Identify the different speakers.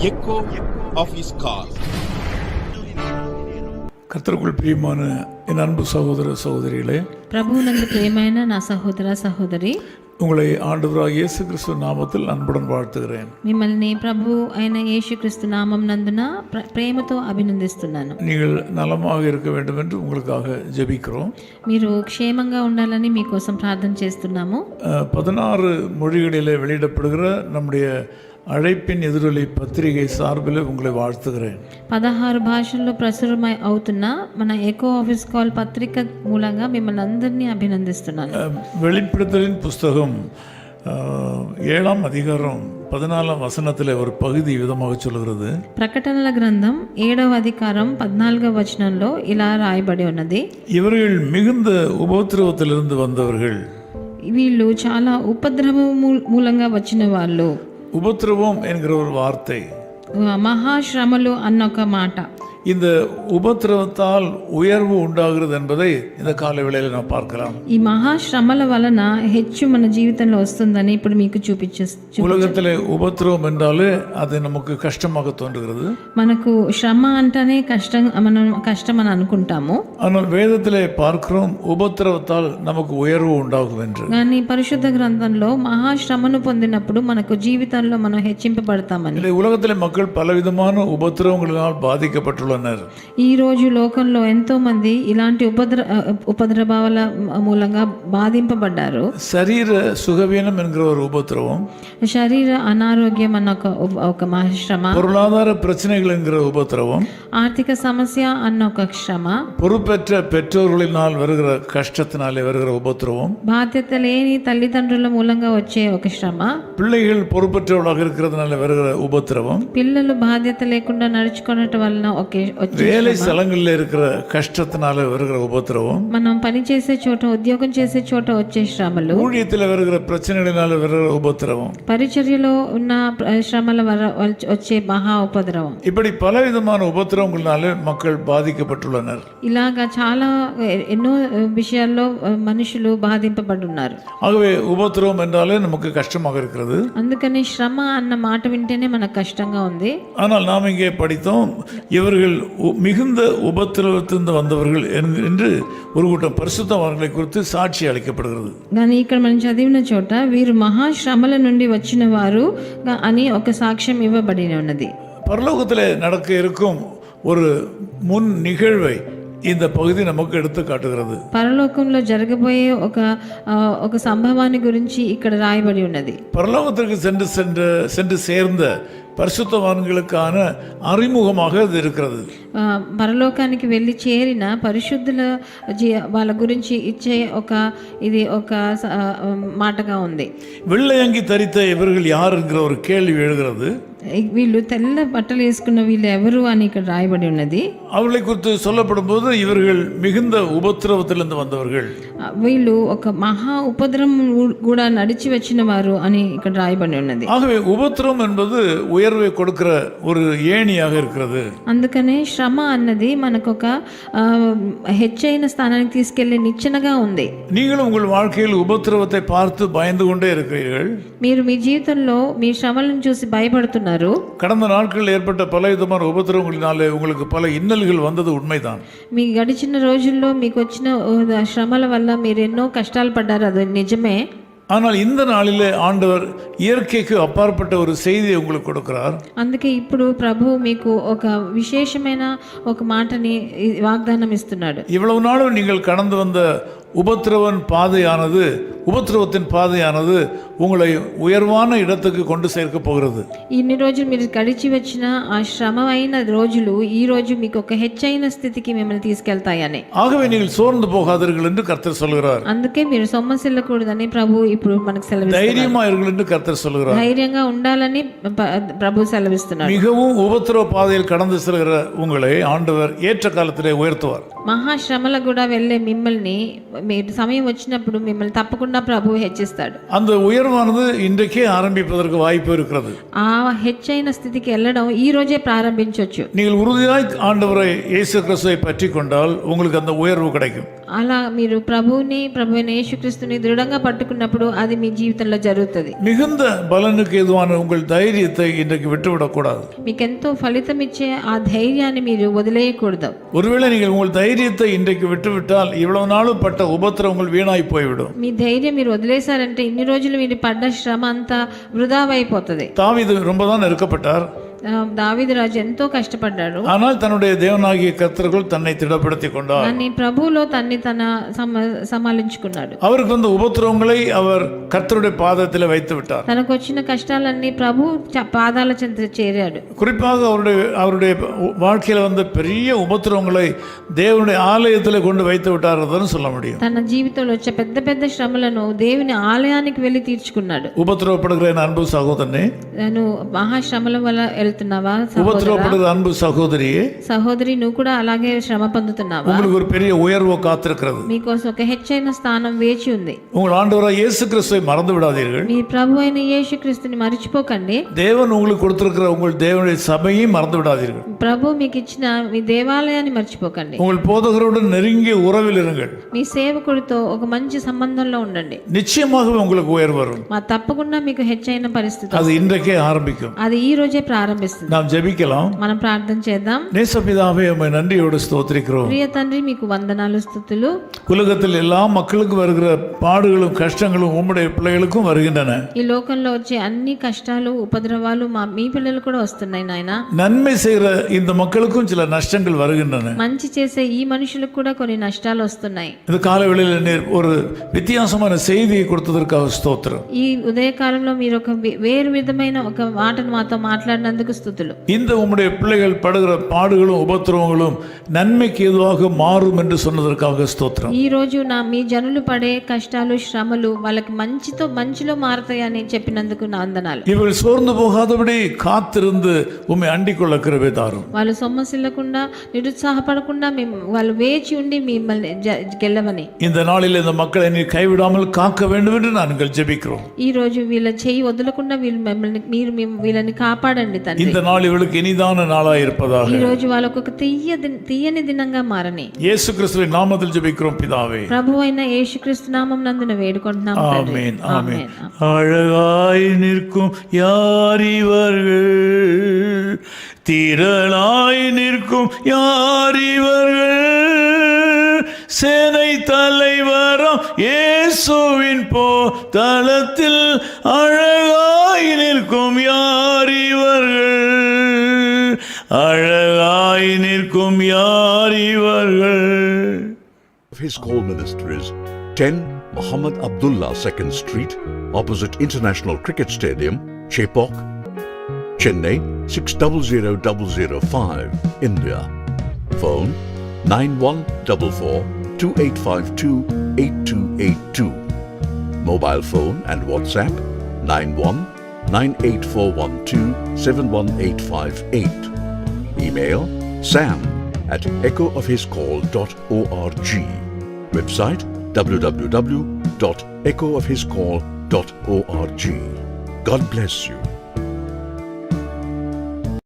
Speaker 1: echo of his call.
Speaker 2: கர்த்தருக்குள் பிரியமான என் அன்பு சகோதர சகோதரிகளே,
Speaker 3: ప్రభువునందు ప్రియమైన నా సహోదర సహోదరి,
Speaker 2: உங்களை ஆண்டவராகிய இயேசு கிறிஸ்து நாமத்தில் அன்புடன் வாழ்த்துகிறேன்.
Speaker 3: మిమ్మల్ని ప్రభు అయిన యేసుక్రీస్తు నామం నందున ప్రేమతో అభినందిస్తున్నాను.
Speaker 2: நீங்கள் நலமாக இருக்க வேண்டும் என்று உங்களுக்காக ஜெபிக்கிறோம்.
Speaker 3: మీరు క్షేమంగా ఉండాలని మీకోసం ప్రార్థన చేస్తున్నాము.
Speaker 2: 16 மொழிகளிலே வெளியிடப்படுகிற நம்முடைய அழைப்பின் எதிரொலி பத்திரிகை சார்பில் உங்களை வாழ்த்துகிறேன்.
Speaker 3: 16 భాషల్లో ప్రచురమై అవుతున్న మన ఎకో ఆఫీస్ కాల్ పత్రిక మూలంగా మిమ్మల్ని అందరినీ అభినందిస్తున్నాను.
Speaker 2: வெளிப்படுத்தலின் புஸ்தகம் 7ஆம் அதிகாரம் 14ஆம் வசனத்தில் ஒரு பகுதி விதமாக சொல்கிறது.
Speaker 3: ప్రకటనల గ్రంథం 7వ అధికారం 14వ వచనంలో ఇలా రాయబడి ఉన్నది.
Speaker 2: இவர்கள் மிகுந்த உபத்திரவத்திலிருந்து வந்தவர்கள்.
Speaker 3: వీళ్ళు చాలా ఉపద్రవం మూలంగా వచ్చిన వాళ్ళు.
Speaker 2: உபத்திரவம் என்கிற ஒரு வார்த்தை,
Speaker 3: మహాశ్రమలు అన్న ఒక మాట,
Speaker 2: இந்த உபத்திரவத்தால் உயர்வு உண்டாகிறது என்பதை இந்த கால வேளையில் நாம் பார்க்கலாம்.
Speaker 3: ఈ మహాశ్రమల వలన హెచ్చు మన జీవితంలో వస్తుందని ఇప్పుడు మీకు
Speaker 2: உலகத்திலே உபத்திரவம் என்றாலே அது நமக்கு கஷ்டமாக தோன்றுகிறது.
Speaker 3: మనకు శ్రమ అంటేనే మనం కష్టం అని అనుకుంటాము.
Speaker 2: ஆனால் வேதத்திலே பார்க்கிறோம் உபத்திரவத்தால் நமக்கு உயர்வு உண்டாகும் என்று.
Speaker 3: కానీ పరిశుద్ధ గ్రంథంలో మహాశ్రమను పొందినప్పుడు మనకు జీవితంలో మనం హెచ్చింపబడతామని.
Speaker 2: உலகத்திலே மக்கள் பலவிதமான உபத்திரவங்களினால் பாதிக்கப்பட்டுள்ளனர்.
Speaker 3: ఈ రోజు లోకంలో ఎంతో మంది ఇలాంటి ఉపద్రవాల మూలంగా బాధింపబడ్డారు.
Speaker 2: శరీర సుఖవీనం என்கிற ஒரு உபத்திரவம்,
Speaker 3: శరీర అనారోగ్యం అన్న ఒక మహాశ్రమ,
Speaker 2: பொருளாதார பிரச்சனைகள் என்கிற உபத்திரவம்,
Speaker 3: ఆర్థిక సమస్య అన్న ఒక శ్రమ,
Speaker 2: பொறுப்பற்ற பெற்றோர்களினால் வருகிற கஷ்டத்தினாலே வருகிற உபத்திரவம்,
Speaker 3: బాధ్యత లేని తల్లిదండ్రుల మూలంగా వచ్చే ఒక శ్రమ,
Speaker 2: பிள்ளைகள் பொறுப்பற்றவர்களாக இருக்கிறதுனால வருகிற உபத்திரவம்,
Speaker 3: పిల్లలు బాధ్యత లేకుండా నడుచుకోవటం వలన
Speaker 2: வேலை స్థలంలో இருக்கிற కష్టத்தினால வருகிற உபத்திரவம்,
Speaker 3: మనం పని చేసే చోట, ఉద్యోగం చేసే చోట వచ్చే శ్రమలు,
Speaker 2: ஊழியத்தில் வருகிற பிரச்சனைகளினால வருகிற உபத்திரவம்,
Speaker 3: పరిచర్యలో ఉన్న శ్రమల వచ్చే మహా ఉపద్రవం.
Speaker 2: இப்படி பலவிதமான உபத்திரவங்களால மக்கள் பாதிக்கப்பட்டுள்ளனர்.
Speaker 3: ఇలాగా చాలా ఎన్నో విషయాల్లో మనుషులు బాధింపబడున్నారు.
Speaker 2: ஆகவே உபத்திரவம் என்றாலே நமக்கு கஷ்டமாக இருக்கிறது.
Speaker 3: అందుకని శ్రమ అన్న మాట వింటేనే మనకు కష్టంగా ఉంది.
Speaker 2: ஆனால் நாம் இங்கே படித்தோம், இவர்கள் மிகுந்த உபத்திரவத்திலிருந்து வந்தவர்கள் என்று ஒரு கூட்டம் பரிசுத்தவான்களை குறித்து சாட்சி அளிக்கப்படுகிறது.
Speaker 3: కానీ ఇక్కడ మనం చదివిన చోట వీరు మహాశ్రమల నుండి వచ్చిన వారు అని ఒక సాక్ష్యం ఇవ్వబడి ఉన్నది.
Speaker 2: பரலோகத்தில் நடக்க இருக்கும் ஒரு முன் நிகழ்வை இந்த பகுதி நமக்கு எடுத்து காட்டுகிறது.
Speaker 3: పరలోకంలో జరగబోయే ఒక సంభవాన్ని గురించి ఇక్కడ రాయబడి ఉన్నది.
Speaker 2: பரலோகத்திற்கு சென்று சேர்ந்த பரிசுத்தவான்களுக்கான அறிமுகமாக இது இருக்கிறது.
Speaker 3: పరలోకానికి వెళ్ళి చేరిన పరిశుద్ధుల వాళ్ళ గురించి ఇచ్చే ఇది ఒక మాటగా ఉంది.
Speaker 2: வெள்ளை அங்கி தரித்த இவர்கள் யார் என்கிற ஒரு கேள்வி எழுகிறது.
Speaker 3: వీళ్ళు తెల్ల బట్టలు వేసుకున్న వీళ్ళు ఎవరు అని ఇక్కడ రాయబడి ఉన్నది.
Speaker 2: அவர்களை குறித்து சொல்லப்படும் போது இவர்கள் மிகுந்த உபத்திரவத்திலிருந்து வந்தவர்கள்,
Speaker 3: వీళ్ళు ఒక మహా ఉపద్రవం కూడా నడిచి వచ్చిన వారు అని ఇక్కడ రాయబడి ఉన్నది.
Speaker 2: ஆகவே உபத்திரவம் என்பது உயர்வை கொடுக்கிற ஒரு ஏணியாக இருக்கிறது.
Speaker 3: అందుకనే శ్రమ అన్నది మనకు ఒక హెచ్చైన స్థానానికి తీసుకెళ్లే నిచ్చెనగా ఉంది.
Speaker 2: நீங்களும் உங்கள் வாழ்க்கையில் உபத்திரவத்தை பார்த்து பயந்து கொண்டே இருக்கிறீர்கள்.
Speaker 3: మీరు మీ జీవితంలో మీ శ్రమలను చూసి భయపడుతున్నారు.
Speaker 2: கடந்த நாட்களில் ஏற்பட்ட பல விதமான உபத்திரவங்களினாலே உங்களுக்கு பல இன்னல்கள் வந்தது உண்மைதான்.
Speaker 3: మీ గడిచిన రోజుల్లో మీకు వచ్చిన శ్రమల వల్ల మీరు ఎన్నో కష్టాలు పడ్డారు, అది నిజమే.
Speaker 2: ஆனால் இந்த நாளிலே ஆண்டவர் இயற்கைக்கு அப்பாற்பட்ட ஒரு செய்தியை உங்களுக்கு கொடுக்கிறார்.
Speaker 3: అందుకే ఇప్పుడు ప్రభు మీకు ఒక విశేషమైన ఒక మాటని వాగ్దానం ఇస్తున్నాడు.
Speaker 2: இவ்வளவு நாளும் நீங்கள் கடந்து வந்த உபத்திரவத்தின் பாதையானது உங்களை உயர்வான இடத்துக்கு கொண்டு சேர்க்க போகிறது.
Speaker 3: ఇన్ని రోజులు మీరు గడిచి వచ్చిన ఆ శ్రమ అయిన రోజులు ఈ రోజు మీకు ఒక హెచ్చైన స్థితికి మిమ్మల్ని తీసుకెళ్తాయని.
Speaker 2: ஆகவே நீங்கள் சோர்ந்து போகாதீர்கள் என்று கர்த்தர் சொல்கிறார்.
Speaker 3: అందుకే మీరు సొమ్మసిల్లకూడదని ప్రభు ఇప్పుడు మనకు సెలవిస్తున్నారు.
Speaker 2: தைரியமா இருங்கள் என்று கர்த்தர் சொல்கிறார்.
Speaker 3: ధైర్యంగా ఉండాలని ప్రభు సెలవిస్తున్నాడు.
Speaker 2: மிகவும் உபத்திரவ பாதையில் கடந்து செல்கிற உங்களை ஆண்டவர் ஏற்ற காலத்திலே உயர்த்துவார்.
Speaker 3: మహాశ్రమల కూడా వెళ్ళే మిమ్మల్ని మీరు సమయం వచ్చినప్పుడు మిమ్మల్ని తప్పకుండా ప్రభువు హెచ్చిస్తాడు.
Speaker 2: அந்த உயர்வானது இன்றைக்கே ஆரம்பிப்பதற்கு வாய்ப்பு இருக்கிறது.
Speaker 3: ఆ హెచ్చైన స్థితికి వెళ్ళడం ఈ రోజే ప్రారంభించవచ్చు.
Speaker 2: நீங்கள் உறுதியாய் ஆண்டவரை இயேசு கிறிஸ்துவை பற்றி கொண்டால் உங்களுக்கு அந்த உயர்வு கிடைக்கும்.
Speaker 3: అలా మీరు ప్రభువైన యేసుక్రీస్తుని దృఢంగా పట్టుకున్నప్పుడు అది మీ జీవితంలో జరుగుతుంది.
Speaker 2: மிகுந்த பலனுக்கு ஏதுவான உங்கள் தைரியத்தை இன்றைக்கு விட்டுவிடக்கூடாது.
Speaker 3: మీకెంతో ఫలితం ఇచ్చే ఆ ధైర్యాన్ని మీరు వదిలేయకూడదు.
Speaker 2: ஒருவேளை நீங்கள் உங்கள் தைரியத்தை இன்றைக்கு விட்டுவிட்டால் இவ்வளவு நாளும் பட்ட உபத்திரவங்கள் வீணாய் போய்விடும்.
Speaker 3: మీ ధైర్యం మీరు వదిలేశారంటే ఇన్ని రోజులు మీరు పడ్డ శ్రమ అంతా వృధావైపోతుంది.
Speaker 2: தாவீது ரொம்ப தான் நெருக்கப்பட்டார்.
Speaker 3: దావీదు రాజు ఎంతో కష్టపడ్డాడు.
Speaker 2: ஆனால் தன்னுடைய தேவனாகிய கர்த்தருக்குள் தன்னை திடப்படுத்திக் கொண்டார்.
Speaker 3: కానీ ప్రభువులో తన సమాలించుకున్నాడు.
Speaker 2: அவருக்கு வந்த உபத்திரவங்களை அவர் கர்த்தருடைய பாதத்தில் வைத்து விட்டார்.
Speaker 3: తనకు వచ్చిన కష్టాలన్నీ ప్రభు పాదాల చెంత చేరాడు.
Speaker 2: குறிப்பாக அவருடைய வாழ்க்கையில் வந்த பெரிய உபத்திரவங்களை தேவனுடைய ஆலயத்தில் கொண்டு வைத்து விட்டார் சொல்ல முடியும்.
Speaker 3: తన జీవితంలో వచ్చే పెద్ద పెద్ద శ్రమలను దేవుని ఆలయానికి వెళ్ళి తీర్చుకున్నాడు.
Speaker 2: உபத்திரவப்படுகிற என் அன்பு சகோதரனே,
Speaker 3: నువ్వు మహాశ్రమల వల్ల వెళ్తున్నావా?
Speaker 2: உபத்திரவப்படுகிற அன்பு சகோதரியே,
Speaker 3: సహోదరి నువ్వు కూడా అలాగే శ్రమ పొందుతున్నావా?
Speaker 2: உங்களுக்கு ஒரு பெரிய உயர்வு காத்திருக்கிறது.
Speaker 3: మీకోసం ఒక హెచ్చైన స్థానం వేచి ఉంది.
Speaker 2: உங்கள் ஆண்டவராகிய இயேசு கிறிஸ்துவை மறந்து விடாதீர்கள்.
Speaker 3: మీ ప్రభు అయిన యేసుక్రీస్తుని మర్చిపోకండి.
Speaker 2: தேவன் உங்களுக்கு கொடுத்திருக்கிற உங்கள் தேவனுடைய சபையும் மறந்து விடாதீர்கள்.
Speaker 3: ప్రభు మీకు ఇచ్చిన మీ దేవాలయాన్ని మర్చిపోకండి.
Speaker 2: உங்கள் போதகருடன் நெருங்கிய உறவில் இருங்கள்.
Speaker 3: మీ సేవకుడితో ఒక మంచి సంబంధంలో ఉండండి.
Speaker 2: நிச்சயமாகவே உங்களுக்கு உயர்வு வரும்.
Speaker 3: తప్పకుండా మీకు హెచ్చైన పరిస్థితి
Speaker 2: அது இன்றைக்கே ஆரம்பிக்கும்.
Speaker 3: అది ఈ రోజే ప్రారంభిస్తుంది.
Speaker 2: நாம் ஜெபிக்கலாம்.
Speaker 3: మనం ప్రార్థన చేద్దాం.
Speaker 2: நேசபிதாவே, உம்மை நன்றியோடு ஸ்தோத்திரிக்கிறோம்.
Speaker 3: ప్రియ తండ్రి, మీకు వందనాలు స్తుతులు.
Speaker 2: உலகத்தில் எல்லா மக்களுக்கும் வருகிற பாடுகளும் கஷ்டங்களும் உம்முடைய பிள்ளைகளுக்கும் வருகின்றன.
Speaker 3: ఈ లోకంలో వచ్చే అన్ని కష్టాలు ఉపద్రవాలు మీ పిల్లలు కూడా వస్తున్నాయి నాయనా.
Speaker 2: நன்மை செய்கிற இந்த மக்களுக்கும் சில நஷ்டங்கள் வருகின்றன.
Speaker 3: మంచి చేసే ఈ మనుషులకు కూడా కొన్ని నష్టాలు వస్తున్నాయి.
Speaker 2: இந்த காலவெளியில் நீர் ஒரு வித்தியாசமான செய்தியை கொடுத்ததற்காக ஸ்தோத்திரம்.
Speaker 3: ఈ ఉదయకాలంలో మీరు ఒక వేరు విధమైన ఒక మాటను మాతో మాట్లాడినందుకు స్తుతులు.
Speaker 2: இந்த உம்முடைய பிள்ளைகள் படுகிற பாடுகளும் உபத்திரவங்களும் நன்மைக்கு ஏதுவாக மாறும் என்று சொன்னதற்காக ஸ்தோத்திரம்.
Speaker 3: ఈ రోజు మీ జనులు పడే కష్టాలు శ్రమలు వాళ్ళకి మంచిలో మారుతాయని చెప్పినందుకు నా వందనాలు.
Speaker 2: இவர்கள் சோர்ந்து போகாதபடி காத்திருந்து உம்மை அண்டிக் கொள்ள கிருபை தாரும்.
Speaker 3: వాళ్ళు సొమ్మసిల్లకుండా నిరుత్సాహపడకుండా వాళ్ళు వేచి ఉండి మిమ్మల్ని గెలవని.
Speaker 2: இந்த நாளில் இந்த மக்களை நீ கைவிடாமல் காக்க வேண்டும் என்று நாங்கள் ஜெபிக்கிறோம்.
Speaker 3: ఈ రోజు వీళ్ళ చేయి వదలకుండా మీరు వీళ్ళని కాపాడండి తండ్రి.
Speaker 2: இந்த நாள் இவளுக்கு இனிதான நாளாய் இருப்பதாக.
Speaker 3: ఈ రోజు వాళ్ళకు ఒక తీయని దినంగా మారని.
Speaker 2: இயேசு கிறிஸ்துவின் நாமத்தில் ஜெபிக்கிறோம் பிதாவே.
Speaker 3: ప్రభువైన యేసుక్రీస్తు నామం నందున వేడుకుంటున్నాం తండ్రి.
Speaker 2: ஆமென் ஆமென். அழகாய் நிற்கும் யார் இவர்கள், திரளாய் நிற்கும் யார் இவர்கள், சேனை தலைவரம் இயேசுவின் போதளத்தில் அழகாய் நிற்கும் யார் இவர்கள், அழகாய் நிற்கும் யார் இவர்கள்.
Speaker 4: His call ministries 10 Muhammad Abdullah 2nd Street, opposite International Cricket Stadium, Chepauk, Chennai 600005, India. Phone 914428528282. Mobile phone and WhatsApp 919841271858. Email sam@echoofhiscall.org. Website www.echoofhiscall.org. God bless you.